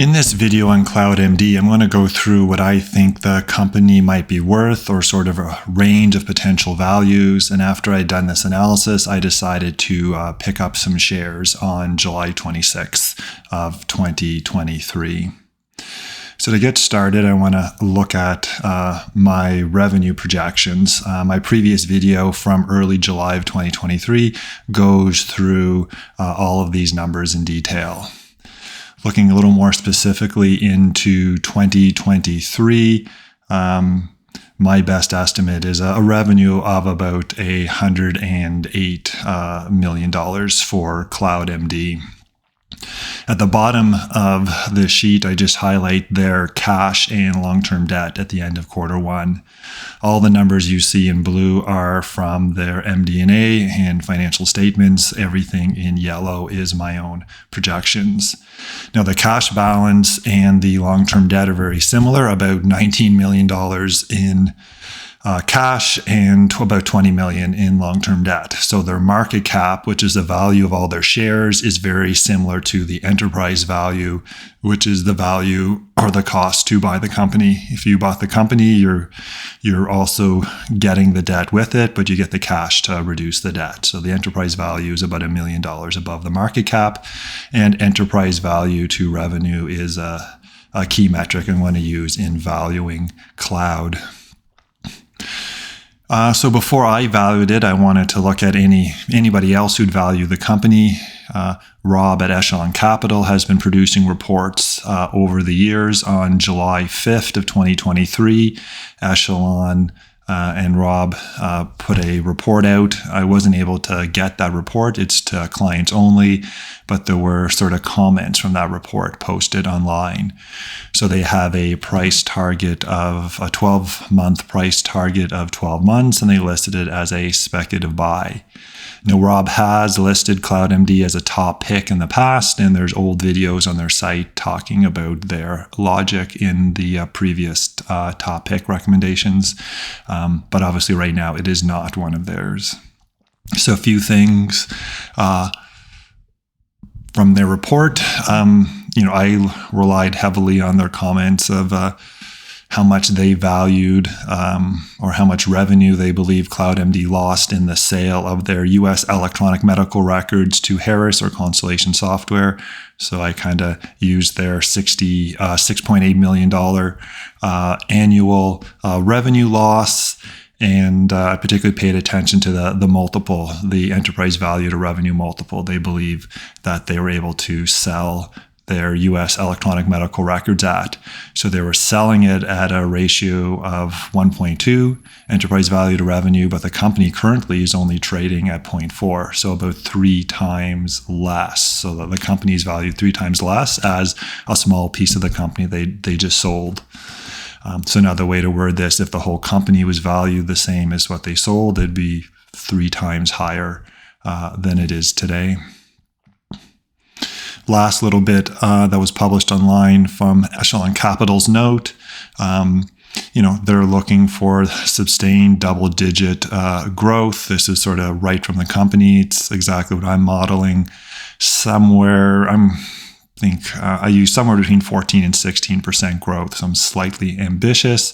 In this video on CloudMD, I'm going to go through what I think the company might be worth, or sort of a range of potential values. And after I'd done this analysis, I decided to pick up some shares on July 26th of 2023. So to get started, I want to look at my revenue projections. My previous video from early July of 2023 goes through all of these numbers in detail. Looking a little more specifically into 2023, my best estimate is a revenue of about $108 million for CloudMD. At the bottom of the sheet, I just highlight their cash and long-term debt at the end of quarter one. All the numbers you see in blue are from their MD&A and financial statements. Everything in yellow is my own projections. Now, the cash balance and the long-term debt are very similar, about $19 million in cash and about $20 million in long-term debt. So their market cap, which is the value of all their shares, is very similar to the enterprise value, which is the value or the cost to buy the company. If you bought the company, you're also getting the debt with it, but you get the cash to reduce the debt. So the enterprise value is about $1 million above the market cap, and enterprise value to revenue is a key metric I want to use in valuing cloud. So before I valued it, I wanted to look at anybody else who'd value the company. Rob at Echelon Capital has been producing reports over the years. On July 5th of 2023, Echelon and Rob put a report out. I wasn't able to get that report. It's to clients only, but there were sort of comments from that report posted online. So they have a price target of a 12-month price target of 12 months, and they listed it as a speculative buy. Now, Rob has listed CloudMD as a top pick in the past, and there's old videos on their site talking about their logic in the previous top pick recommendations. But obviously right now it is not one of theirs. So a few things from their report. I relied heavily on their comments of how much they valued or how much revenue they believe CloudMD lost in the sale of their U.S. electronic medical records to Harris or Constellation Software. So I kind of used their $6.8 million annual revenue loss. And I particularly paid attention to the multiple, the enterprise value to revenue multiple. They believe that they were able to sell their U.S. electronic medical records at. So they were selling it at a ratio of 1.2 enterprise value to revenue, but the company currently is only trading at 0.4, so about 3 times less. So the company is valued 3 times less as a small piece of the company they just sold. So now the way to word this, if the whole company was valued the same as what they sold, it'd be 3 times higher than it is today. Last little bit that was published online from Echelon Capital's note. They're looking for sustained double-digit growth. This is sort of right from the company. It's exactly what I'm modeling. I use somewhere between 14 and 16% growth, so I'm slightly ambitious.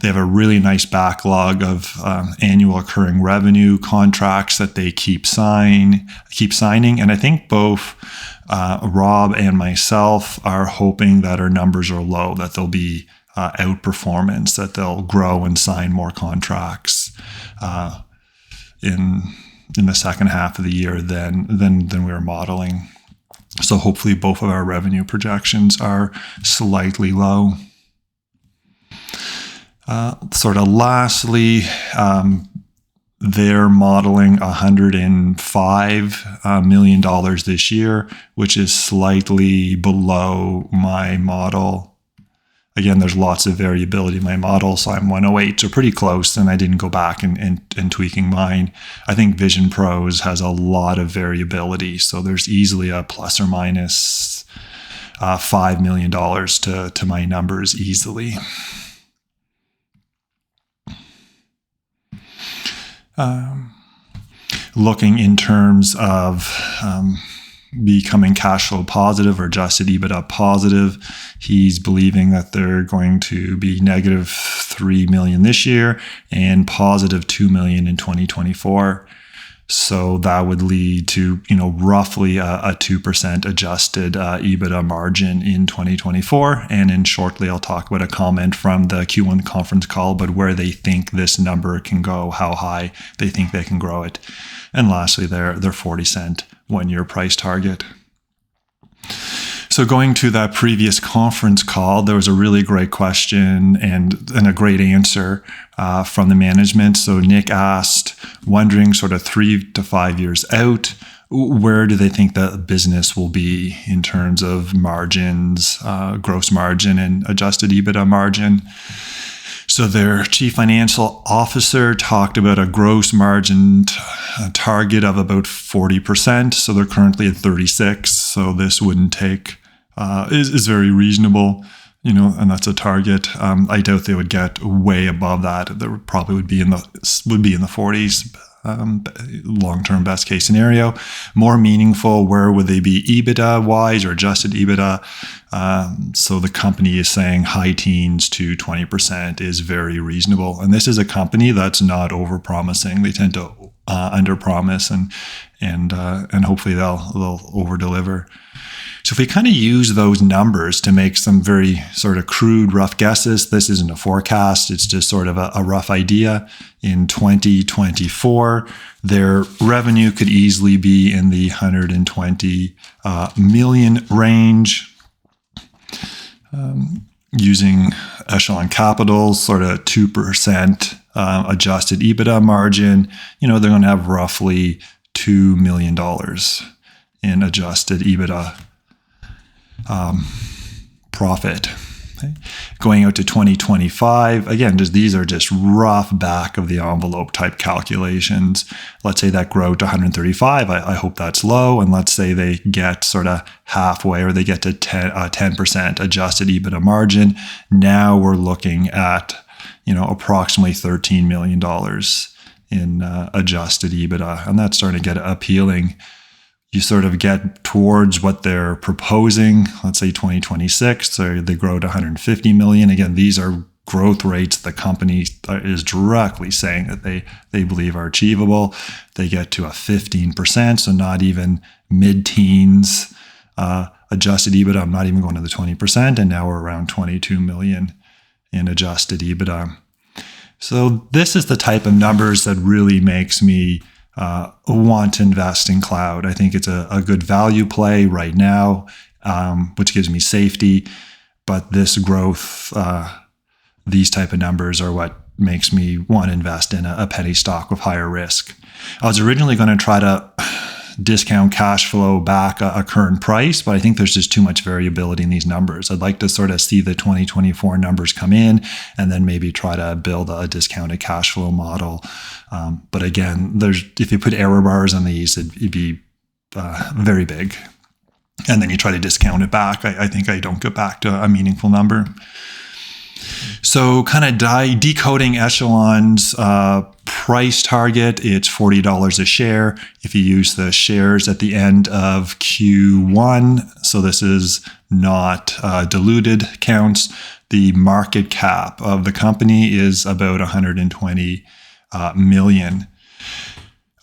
They have a really nice backlog of annual recurring revenue contracts that they keep signing. And I think both Rob and myself are hoping that our numbers are low, that there'll be outperformance, that they'll grow and sign more contracts in the second half of the year than we were modeling. So hopefully both of our revenue projections are slightly low. Lastly, they're modeling $105 million this year, which is slightly below my model. Again, there's lots of variability in my model, so I'm 108, so pretty close, and I didn't go back and tweaking mine. I think Vision Pros has a lot of variability, so there's easily a plus or minus $5 million to my numbers easily. Looking in terms of becoming cash flow positive or adjusted EBITDA positive. He's believing that they're going to be negative $3 million this year and positive $2 million in 2024. So that would lead to, roughly a 2% adjusted EBITDA margin in 2024. And then shortly, I'll talk about a comment from the Q1 conference call about where they think this number can go, how high they think they can grow it. And lastly, their 40-cent one-year price target. So going to that previous conference call, there was a really great question and a great answer from the management. So Nick asked, wondering sort of 3 to 5 years out, where do they think the business will be in terms of margins, gross margin and adjusted EBITDA margin? So their chief financial officer talked about a gross margin target of about 40%. So they're currently at 36%. So this wouldn't take, is very reasonable, and that's a target. I doubt they would get way above that. There probably would be in the 40s. Long-term best case scenario. More meaningful, where would they be EBITDA wise or adjusted EBITDA? So the company is saying high teens to 20% is very reasonable. And this is a company that's not over-promising. They tend to under-promise and hopefully they'll over-deliver. So if we kind of use those numbers to make some very sort of crude, rough guesses, this isn't a forecast, it's just sort of a rough idea. In 2024, their revenue could easily be in the 120 million range. Using Echelon Capital, sort of 2% adjusted EBITDA margin, they're going to have roughly $2 million in adjusted EBITDA profit. Okay. Going out to 2025, again, these are just rough back of the envelope type calculations. Let's say that grow to 135. I hope that's low. And let's say they get sort of halfway, or they get to 10% adjusted EBITDA margin. Now we're looking at, approximately $13 million in adjusted EBITDA. And that's starting to get appealing. You sort of get towards what they're proposing, let's say 2026, so they grow to 150 million. Again, these are growth rates the company is directly saying that they believe are achievable. They get to a 15%, so not even mid-teens adjusted EBITDA. I'm not even going to the 20%, and now we're around 22 million in adjusted EBITDA. So this is the type of numbers that really makes me want to invest in cloud. I think it's a good value play right now, which gives me safety. But this growth, these type of numbers are what makes me want to invest in a penny stock with higher risk. I was originally going to try to discount cash flow back a current price, but I think there's just too much variability in these numbers. I'd like to sort of see the 2024 numbers come in and then maybe try to build a discounted cash flow model. But again, if you put error bars on these, it'd be very big. And then you try to discount it back. I think I don't get back to a meaningful number. So kind of decoding Echelon's price target, it's $40 a share. If you use the shares at the end of Q1, so this is not diluted counts, the market cap of the company is about 120 million.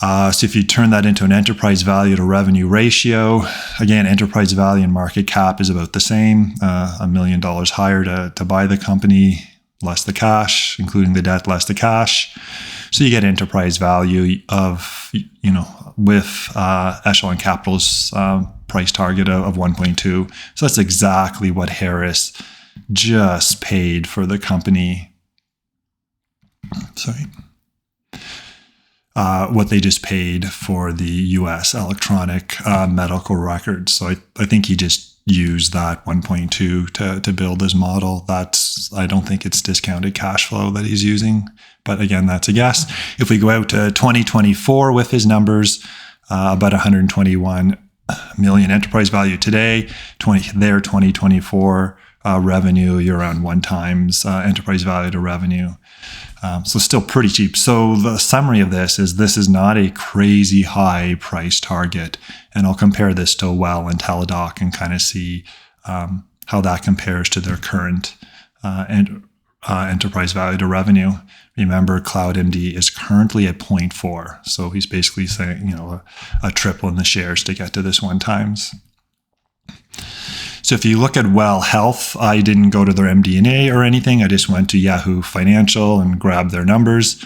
So if you turn that into an enterprise value to revenue ratio, again, enterprise value and market cap is about the same, $1 million higher to buy the company, less the cash, including the debt, less the cash. So you get enterprise value of, with Echelon Capital's price target of 1.2. So that's exactly what Harris just paid for the company. What they just paid for the U.S. electronic medical records. So I think he just used that 1.2 to build his model. I don't think it's discounted cash flow that he's using. But again, that's a guess. If we go out to 2024 with his numbers, about 121 million enterprise value today, 2024 revenue, you're around 1 times enterprise value to revenue. So still pretty cheap. So the summary of this is not a crazy high price target. And I'll compare this to Well and Teledoc and kind of see how that compares to their current enterprise value to revenue. Remember, CloudMD is currently at 0.4. So he's basically saying, a triple in the shares to get to this 1 times. So if you look at Well Health, I didn't go to their MD&A or anything. I just went to Yahoo Financial and grabbed their numbers.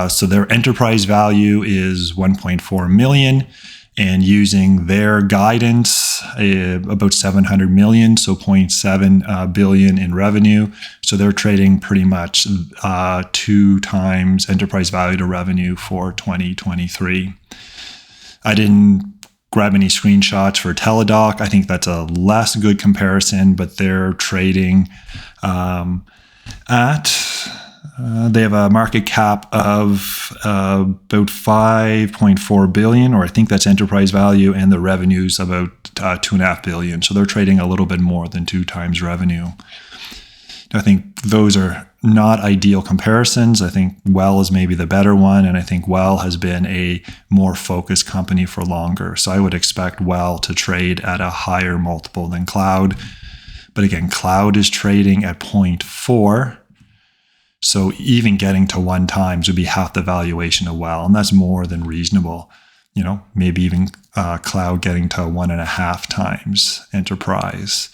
So their enterprise value is $1.4 million, and using their guidance, about $700 million, so $0.7 billion in revenue. So they're trading pretty much 2 times enterprise value to revenue for 2023. I didn't grab any screenshots for Teledoc. I think that's a less good comparison, but they're trading they have a market cap of about $5.4 billion, or I think that's enterprise value, and the revenue's about $2.5 billion. So they're trading a little bit more than 2 times revenue. I think those are not ideal comparisons. I think Well is maybe the better one, and I think Well has been a more focused company for longer. So I would expect Well to trade at a higher multiple than Cloud. But again, Cloud is trading at 0.4. So even getting to 1 times would be half the valuation of Well, and that's more than reasonable. Maybe even Cloud getting to 1.5 times enterprise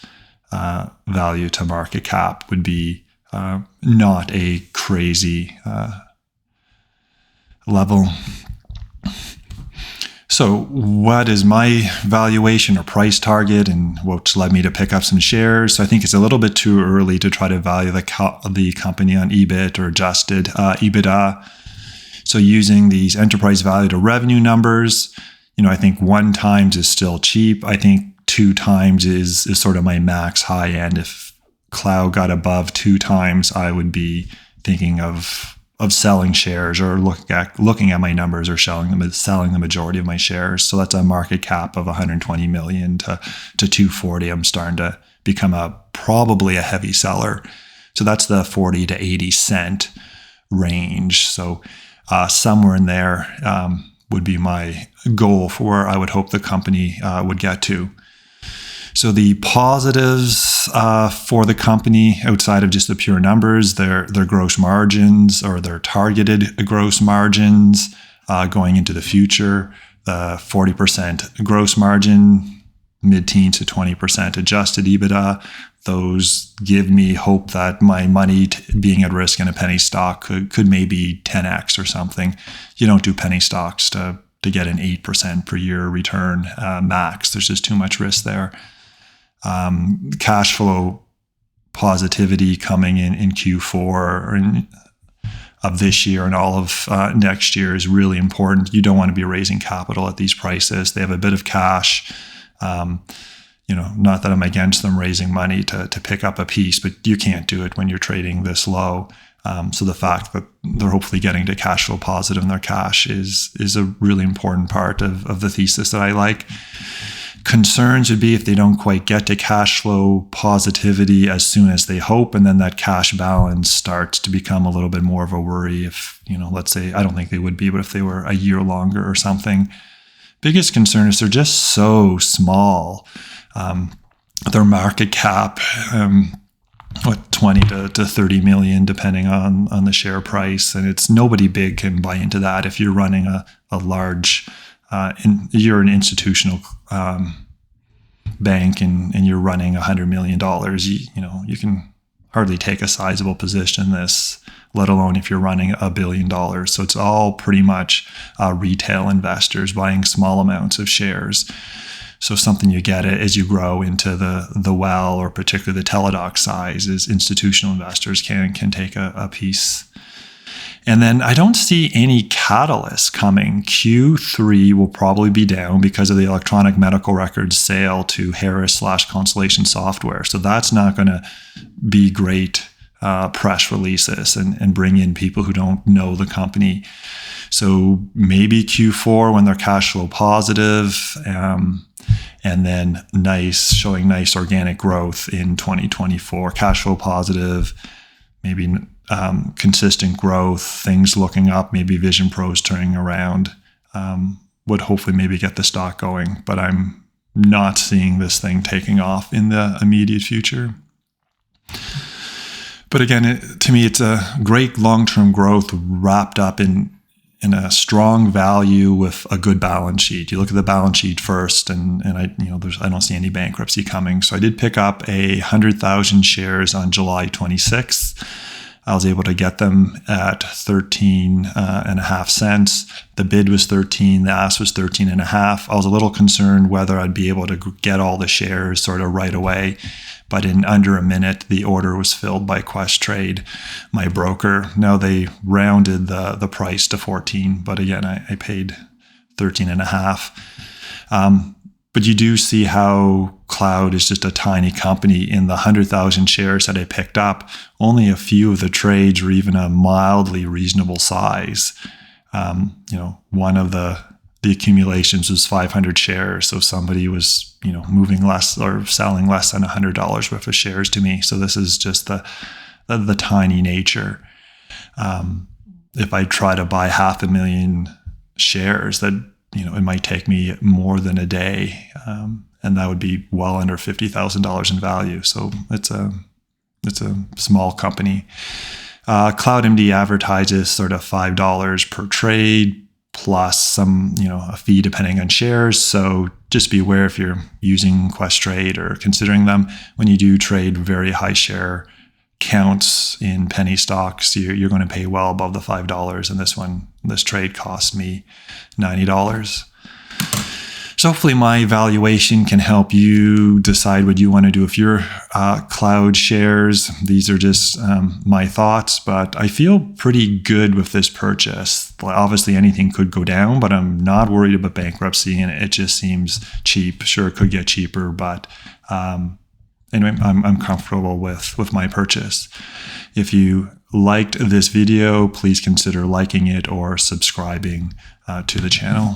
value to market cap would be not a crazy level. So what is my valuation or price target, and what's led me to pick up some shares? So I think it's a little bit too early to try to value the company on EBIT or adjusted EBITDA. So using these enterprise value to revenue numbers, I think 1 times is still cheap. I think 2 times is sort of my max high end. If Cloud got above 2 times, I would be thinking of selling shares, or looking at my numbers, or selling the majority of my shares. So that's a market cap of 120 million to 240. I'm starting to become probably a heavy seller. So that's the 40 to 80 cent range. So somewhere in there would be my goal for where I would hope the company would get to. So the positives for the company, outside of just the pure numbers, their gross margins, or their targeted gross margins going into the future, the 40% gross margin, mid-teens to 20% adjusted EBITDA. Those give me hope that my money being at risk in a penny stock could maybe 10x or something. You don't do penny stocks to get an 8% per year return max. There's just too much risk there. Cash flow positivity coming in Q4 of this year and all of next year is really important. You don't want to be raising capital at these prices. They have a bit of cash. Not that I'm against them raising money to pick up a piece, but you can't do it when you're trading this low. So the fact that they're hopefully getting to cash flow positive in their cash is a really important part of the thesis that I like. Concerns would be if they don't quite get to cash flow positivity as soon as they hope, and then that cash balance starts to become a little bit more of a worry. If, let's say, I don't think they would be, but if they were a year longer or something. Biggest concern is they're just so small. Their market cap, 20 to 30 million, depending on the share price. And it's nobody big can buy into that. If you're running a large, you're an institutional bank and you're running $100 million, you can hardly take a sizable position in this, let alone if you're running $1 billion. So it's all pretty much retail investors buying small amounts of shares. So something you get as you grow into the Well, or particularly the Teledoc size, is institutional investors can take a piece. And then I don't see any catalysts coming. Q3 will probably be down because of the electronic medical records sale to Harris/Constellation Software. So that's not going to be great press releases and bring in people who don't know the company. So maybe Q4 when they're cash flow positive, and then showing nice organic growth in 2024, cash flow positive, maybe consistent growth, things looking up, maybe Vision Pro's turning around, would hopefully maybe get the stock going. But I'm not seeing this thing taking off in the immediate future. But again, to me, it's a great long-term growth wrapped up in a strong value with a good balance sheet. You look at the balance sheet first, and I don't see any bankruptcy coming. So I did pick up 100,000 shares on July 26th. I was able to get them at 13.5 cents. The bid was 13, the ask was 13.5. I was a little concerned whether I'd be able to get all the shares sort of right away. But in under a minute, the order was filled by Questrade, my broker. Now they rounded the price to 14, but again, I paid 13.5. But you do see how Cloud is just a tiny company. In the 100,000 shares that I picked up, only a few of the trades were even a mildly reasonable size. One of the accumulations was 500 shares. So somebody was, moving less or selling less than $100 worth of shares to me. So this is just the tiny nature. If I try to buy 500,000 shares, that, it might take me more than a day. And that would be well under $50,000 in value. So it's a small company. CloudMD advertises sort of $5 per trade, plus some, a fee depending on shares. So just be aware if you're using Questrade or considering them, when you do trade very high share counts in penny stocks, you're going to pay well above the $5. And this trade cost me $90. So hopefully my valuation can help you decide what you want to do with your Cloud shares. These are just my thoughts, but I feel pretty good with this purchase. Obviously anything could go down, but I'm not worried about bankruptcy, and it just seems cheap. Sure, it could get cheaper, but anyway, I'm comfortable with my purchase. If you liked this video, please consider liking it or subscribing to the channel.